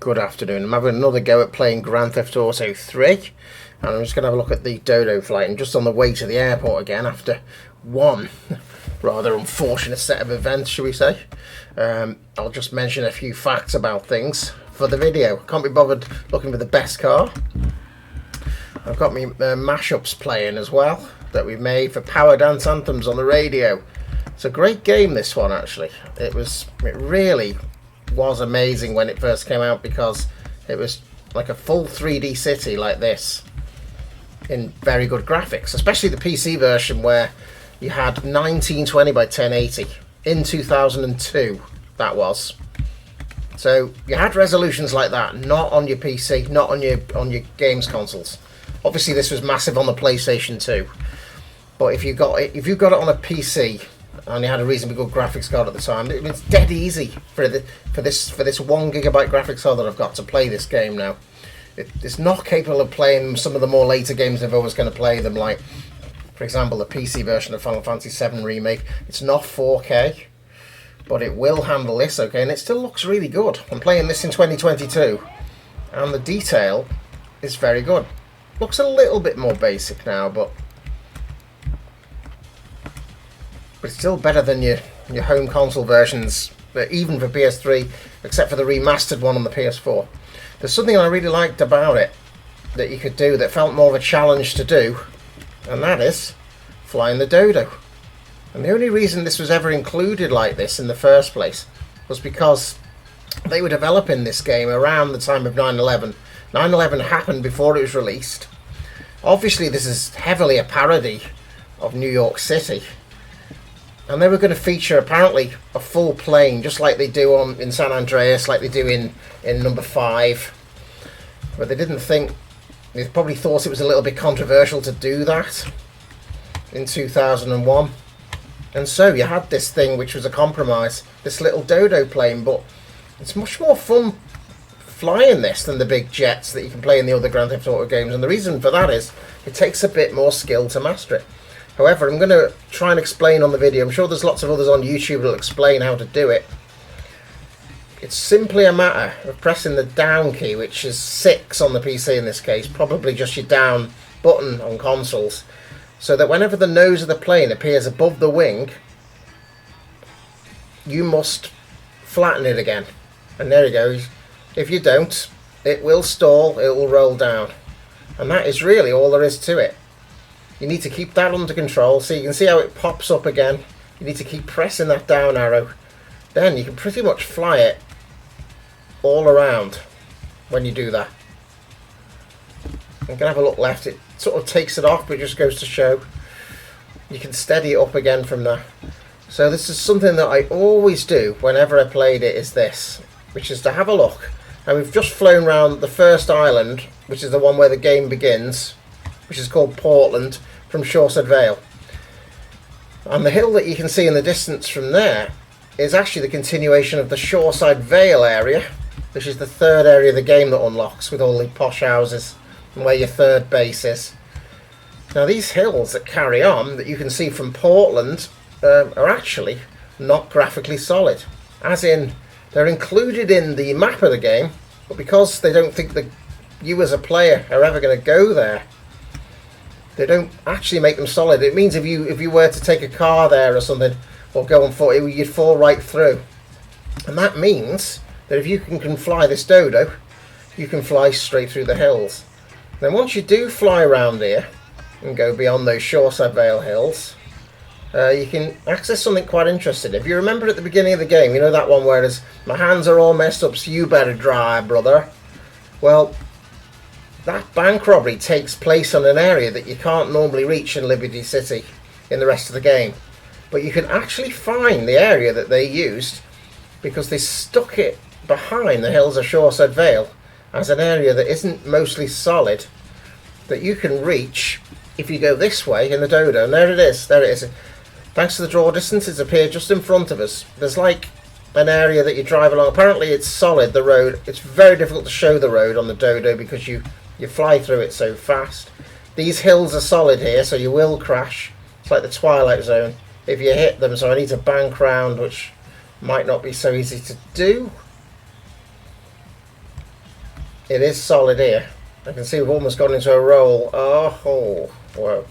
Good afternoon. I'm having another go at playing Grand Theft Auto 3, and I'm just going to have a look at the Dodo flight. I'm just on the way to the airport again after one rather unfortunate set of events, shall we say. I'll just mention a few facts about things for the video. Can't be bothered looking for the best car. I've got my mashups playing as well that we've made for Power Dance Anthems on the radio. It's a great game, this one, actually. It really was amazing when it first came out, because it was like a full 3D city like this in very good graphics, especially the PC version where you had 1920 by 1080 in 2002. That was, so you had resolutions like that, not on your PC, not on your games consoles. Obviously this was massive on the PlayStation 2, but if you got it on a PC and you had a reasonably good graphics card at the time, it's dead easy for this 1 gigabyte graphics card that I've got to play this game now. It's not capable of playing some of the more later games if I was going to play them, like, for example, the PC version of Final Fantasy VII Remake. It's not 4K, but it will handle this okay, and it still looks really good. I'm playing this in 2022, and the detail is very good. Looks a little bit more basic now, but it's still better than your home console versions, even for PS3, except for the remastered one on the PS4. There's something I really liked about it that you could do that felt more of a challenge to do, and that is flying the Dodo. And the only reason this was ever included like this in the first place was because they were developing this game around the time of 9/11. 9/11 happened before it was released. Obviously this is heavily a parody of New York City, and they were going to feature apparently a full plane, just like they do in San Andreas, like they do in number 5. But they didn't think, they probably thought it was a little bit controversial to do that in 2001. And so you had this thing which was a compromise, this little Dodo plane, but it's much more fun flying this than the big jets that you can play in the other Grand Theft Auto games. And the reason for that is it takes a bit more skill to master it. However, I'm going to try and explain on the video. I'm sure there's lots of others on YouTube that will explain how to do it. It's simply a matter of pressing the down key, which is 6 on the PC in this case, probably just your down button on consoles, so that whenever the nose of the plane appears above the wing, you must flatten it again. And there it goes. If you don't, it will stall, it will roll down. And that is really all there is to it. You need to keep that under control, so you can see how it pops up again. You need to keep pressing that down arrow. Then you can pretty much fly it all around when you do that. You can have a look left, it sort of takes it off, but it just goes to show. You can steady it up again from there. So this is something that I always do whenever I played it, is this, which is to have a look. And we've just flown around the first island, which is the one where the game begins, which is called Portland, from Shoreside Vale. And the hill that you can see in the distance from there is actually the continuation of the Shoreside Vale area, which is the third area of the game that unlocks, with all the posh houses and where your third base is. Now these hills that carry on, that you can see from Portland, are actually not graphically solid. As in, they're included in the map of the game, but because they don't think that you as a player are ever going to go there, they don't actually make them solid. It means if you were to take a car there or something, or go on foot, you'd fall right through. And that means that if you can fly this Dodo, you can fly straight through the hills. Then once you do fly around here and go beyond those Shoreside Vale hills, you can access something quite interesting. If you remember at the beginning of the game, you know that one where it's, my hands are all messed up, so you better drive, brother. Well, that bank robbery takes place on an area that you can't normally reach in Liberty City in the rest of the game. But you can actually find the area that they used, because they stuck it behind the hills of Shoreside Vale as an area that isn't mostly solid, that you can reach if you go this way in the Dodo. And there it is. Thanks to the draw distance, it's appeared just in front of us. There's like an area that you drive along. Apparently it's solid, the road. It's very difficult to show the road on the Dodo because you fly through it so fast. These hills are solid here, so you will crash. It's like the Twilight Zone if you hit them, so I need to bank round, which might not be so easy to do. it is solid here. I can see we've almost gone into a roll. Oh, whoa.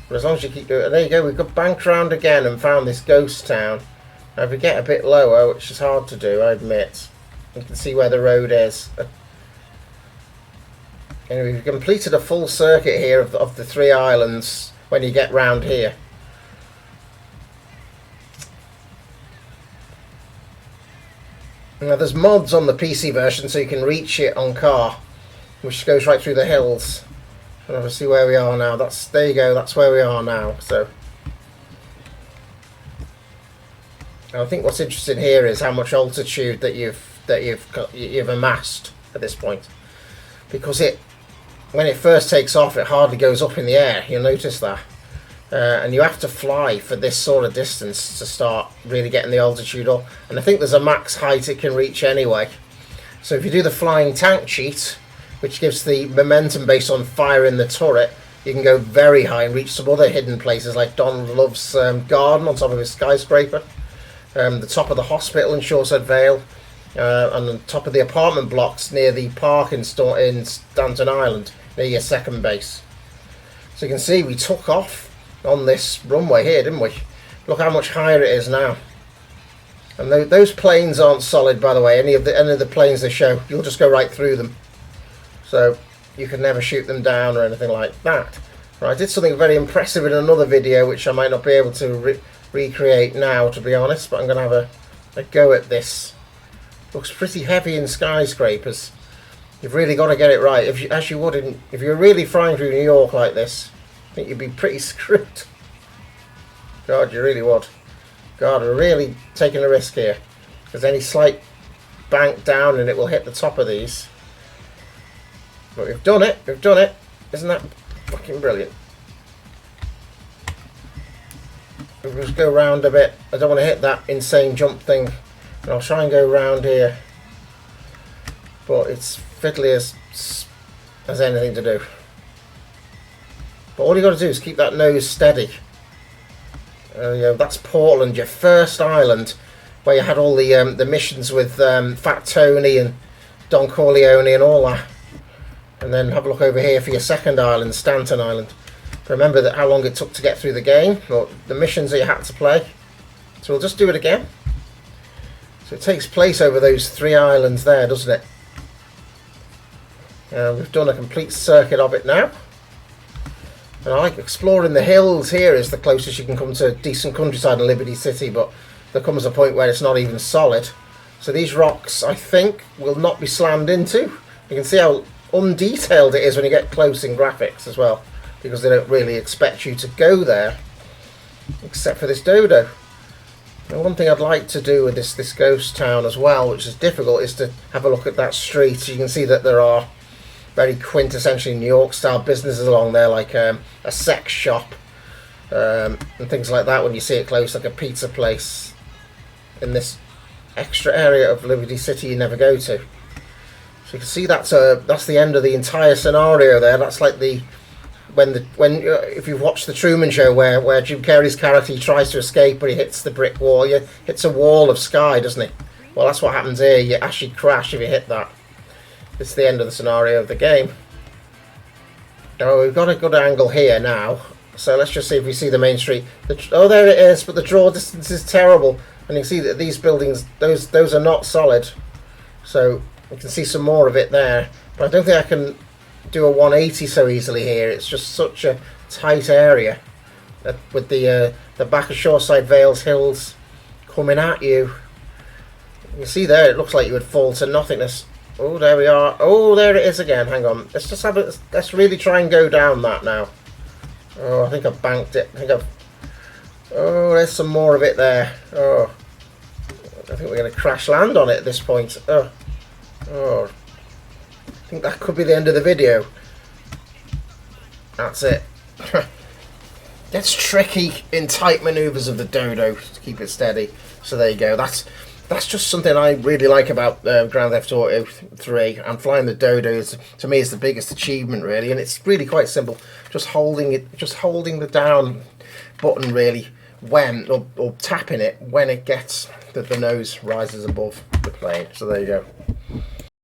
But as long as you keep doing it, there you go, we've got banked round again and found this ghost town. Now if we get a bit lower, which is hard to do, I admit, you can see where the road is. And we've completed a full circuit here of the 3 islands when you get round here. Now there's mods on the PC version so you can reach it on car, which goes right through the hills. And obviously where we are now, there you go, that's where we are now. So I think what's interesting here is how much altitude that you've amassed at this point, because when it first takes off it hardly goes up in the air. You'll notice that, and you have to fly for this sort of distance to start really getting the altitude up. And I think there's a max height it can reach anyway. So if you do the flying tank cheat, which gives the momentum based on firing the turret, you can go very high and reach some other hidden places like Donald Love's garden on top of his skyscraper, the top of the hospital in Shoreside Vale, and the top of the apartment blocks near the park in Stanton Island, near your second base. So you can see we took off on this runway here, didn't we? Look how much higher it is now. And those planes aren't solid, by the way. Any of the planes they show, you'll just go right through them. So you can never shoot them down or anything like that. Right, I did something very impressive in another video, which I might not be able to recreate now, to be honest, but I'm going to have a go at this. Looks pretty heavy in skyscrapers. You've really got to get it right. If you're really flying through New York like this, I think you'd be pretty screwed. God, you really would. God, we're really taking a risk here. Because any slight bank down and it will hit the top of these. But we've done it. Isn't that fucking brilliant? We'll just go round a bit. I don't want to hit that insane jump thing. And I'll try and go round here. But it's fiddly as anything to do. But all you got to do is keep that nose steady. That's Portland, your first island, where you had all the missions with Fat Tony and Don Corleone and all that. And then have a look over here for your second island, Stanton Island. Remember that how long it took to get through the game, or the missions that you had to play. So we'll just do it again. So it takes place over those 3 islands there, doesn't it? We've done a complete circuit of it now. And I like exploring the hills here is the closest you can come to decent countryside in Liberty City, but there comes a point where it's not even solid. So these rocks, I think, will not be slammed into. You can see how undetailed it is when you get close in graphics as well, because they don't really expect you to go there, except for this Dodo. And one thing I'd like to do with this ghost town as well, which is difficult, is to have a look at that street. So you can see that there are very quintessentially New York style businesses along there, like a sex shop and things like that when you see it close, like a pizza place in this extra area of Liberty City you never go to. So you can see that's the end of the entire scenario there. That's like if you've watched the Truman Show where Jim Carrey's character, he tries to escape but he hits the brick wall. He hits a wall of sky, doesn't he? Well, that's what happens here. You actually crash if you hit that. It's the end of the scenario of the game. Oh, we've got a good angle here now. So let's just see if we see the main street. Oh, there it is, but the draw distance is terrible. And you can see that these buildings, those are not solid. So you can see some more of it there. But I don't think I can do a 180 so easily here. It's just such a tight area with the back of Shoreside Vale's hills coming at you. You see there, it looks like you would fall to nothingness. Oh, there we are. Oh, there it is again. Hang on. Let's really try and go down that now. Oh, I think I've banked it. Oh, there's some more of it there. Oh, I think we're going to crash land on it at this point. Oh, I think that could be the end of the video. That's it. It's tricky in tight manoeuvres of the Dodo to keep it steady. So there you go. That's just something I really like about Grand Theft Auto 3. And flying the Dodo to me is the biggest achievement really, and it's really quite simple. Just holding the down button really or tapping it when it gets that the nose rises above the plane. So there you go.